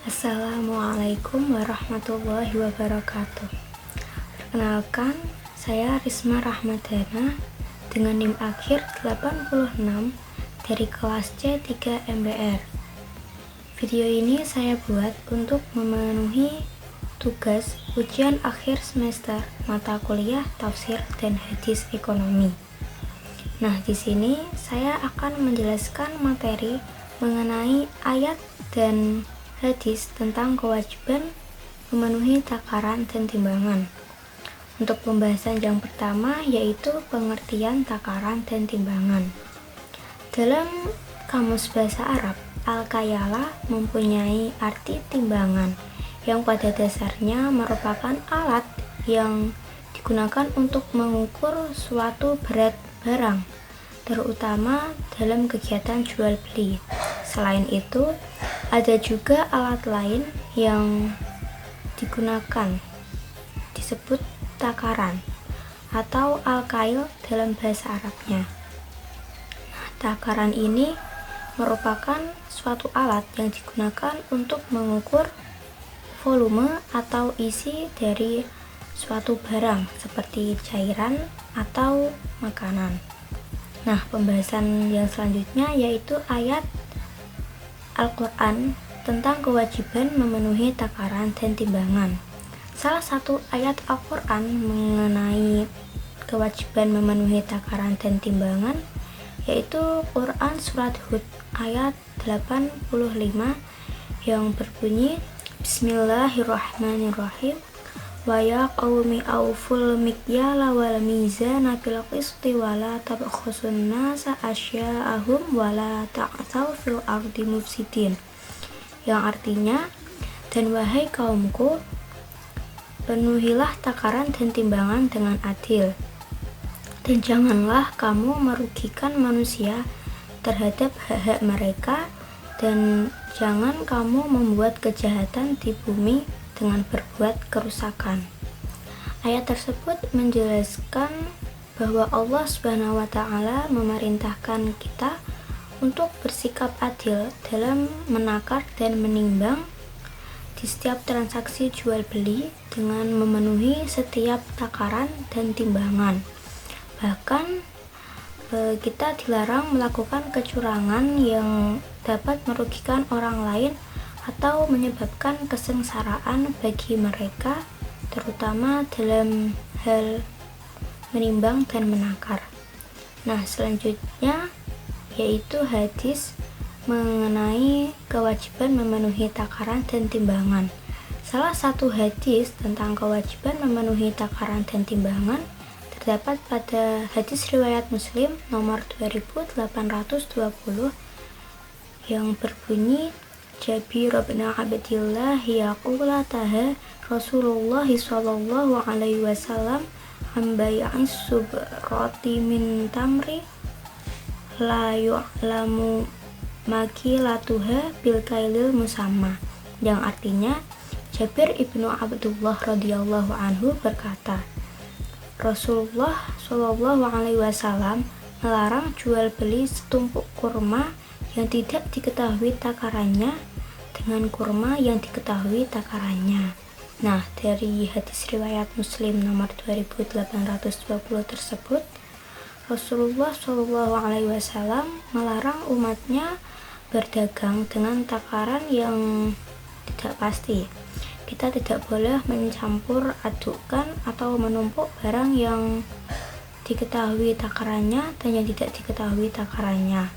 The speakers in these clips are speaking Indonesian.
Assalamualaikum warahmatullahi wabarakatuh. Perkenalkan, saya Risma Rahmadana dengan NIM akhir 86 dari kelas C3 MBR. Video ini saya buat untuk memenuhi tugas ujian akhir semester mata kuliah tafsir dan hadis ekonomi. Nah, di sini saya akan menjelaskan materi mengenai ayat dan hadis tentang kewajiban memenuhi takaran dan timbangan. Untuk pembahasan yang pertama yaitu pengertian takaran dan timbangan. Dalam Kamus Bahasa Arab, al-kayala mempunyai arti timbangan yang pada dasarnya merupakan alat yang digunakan untuk mengukur suatu berat barang, terutama dalam kegiatan jual beli. Selain itu, ada juga alat lain yang digunakan disebut takaran atau al-kail dalam bahasa Arabnya. Nah, takaran ini merupakan suatu alat yang digunakan untuk mengukur volume atau isi dari suatu barang seperti cairan atau makanan. Nah, pembahasan yang selanjutnya yaitu ayat Al-Quran tentang kewajiban memenuhi takaran dan timbangan. Salah satu ayat Al-Quran mengenai kewajiban memenuhi takaran dan timbangan yaitu Quran Surat Hud ayat 85 yang berbunyi Bismillahirrahmanirrahim wa ya qaumi awful mikyala wal mizana bil qisti wa la tabkhusun nasa asya'ahum wa la ta'tsaw fil ardi mufsidin, yang artinya, dan wahai kaumku, penuhilah takaran dan timbangan dengan adil, dan janganlah kamu merugikan manusia terhadap hak-hak mereka, dan jangan kamu membuat kejahatan di bumi dengan berbuat kerusakan. Ayat tersebut menjelaskan bahwa Allah Subhanahu wa Ta'ala memerintahkan kita untuk bersikap adil dalam menakar dan menimbang di setiap transaksi jual beli dengan memenuhi setiap takaran dan timbangan. Bahkan kita dilarang melakukan kecurangan yang dapat merugikan orang lain atau menyebabkan kesengsaraan bagi mereka, terutama dalam hal menimbang dan menakar. Nah, selanjutnya yaitu hadis mengenai kewajiban memenuhi takaran dan timbangan. Salah satu hadis tentang kewajiban memenuhi takaran dan timbangan terdapat pada hadis riwayat Muslim nomor 2820 yang berbunyi Jabir bin Abdillah yaqula taha Rasulullah sallallahu alaihi wasallam ambai'is subrati min tamri la yu'lamu makilatuha bil kailil musamma, yang artinya Jabir ibnu Abdullah radhiyallahu anhu berkata, Rasulullah sallallahu alaihi wasallam melarang jual beli setumpuk kurma yang tidak diketahui takarannya dengan kurma yang diketahui takarannya. Nah, dari hadis riwayat Muslim nomor 2820 tersebut, Rasulullah Shallallahu Alaihi Wasallam melarang umatnya berdagang dengan takaran yang tidak pasti. Kita tidak boleh mencampur adukkan atau menumpuk barang yang diketahui takarannya dan yang tidak diketahui takarannya.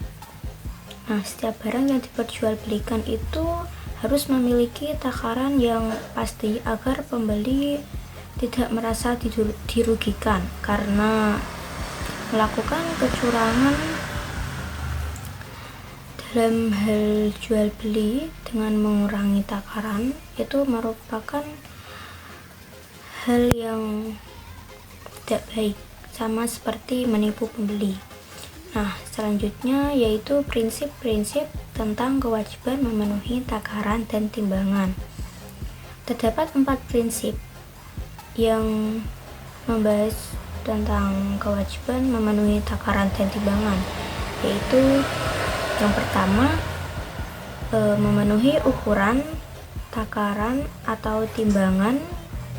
Nah, setiap barang yang diperjualbelikan itu harus memiliki takaran yang pasti agar pembeli tidak merasa dirugikan karena melakukan kecurangan dalam hal jual beli dengan mengurangi takaran itu merupakan hal yang tidak baik, sama seperti menipu pembeli. Nah, selanjutnya yaitu prinsip-prinsip tentang kewajiban memenuhi takaran dan timbangan. Terdapat 4 prinsip yang membahas tentang kewajiban memenuhi takaran dan timbangan, yaitu yang pertama, memenuhi ukuran takaran atau timbangan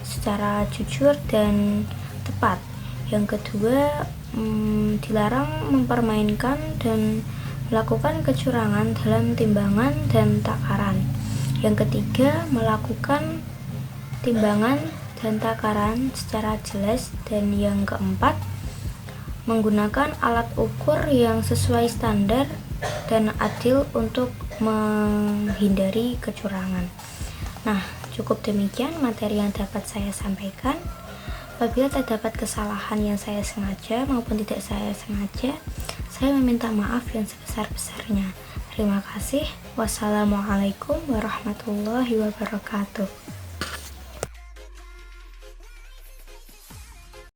secara jujur dan tepat. Yang kedua, dilarang mempermainkan dan melakukan kecurangan dalam timbangan dan takaran. Yang ketiga, melakukan timbangan dan takaran secara jelas. Dan yang keempat, menggunakan alat ukur yang sesuai standar dan adil untuk menghindari kecurangan. Nah, cukup demikian materi yang dapat saya sampaikan. Apabila terdapat kesalahan yang saya sengaja maupun tidak saya sengaja, saya meminta maaf yang sebesar-besarnya. Terima kasih. Wassalamualaikum warahmatullahi wabarakatuh.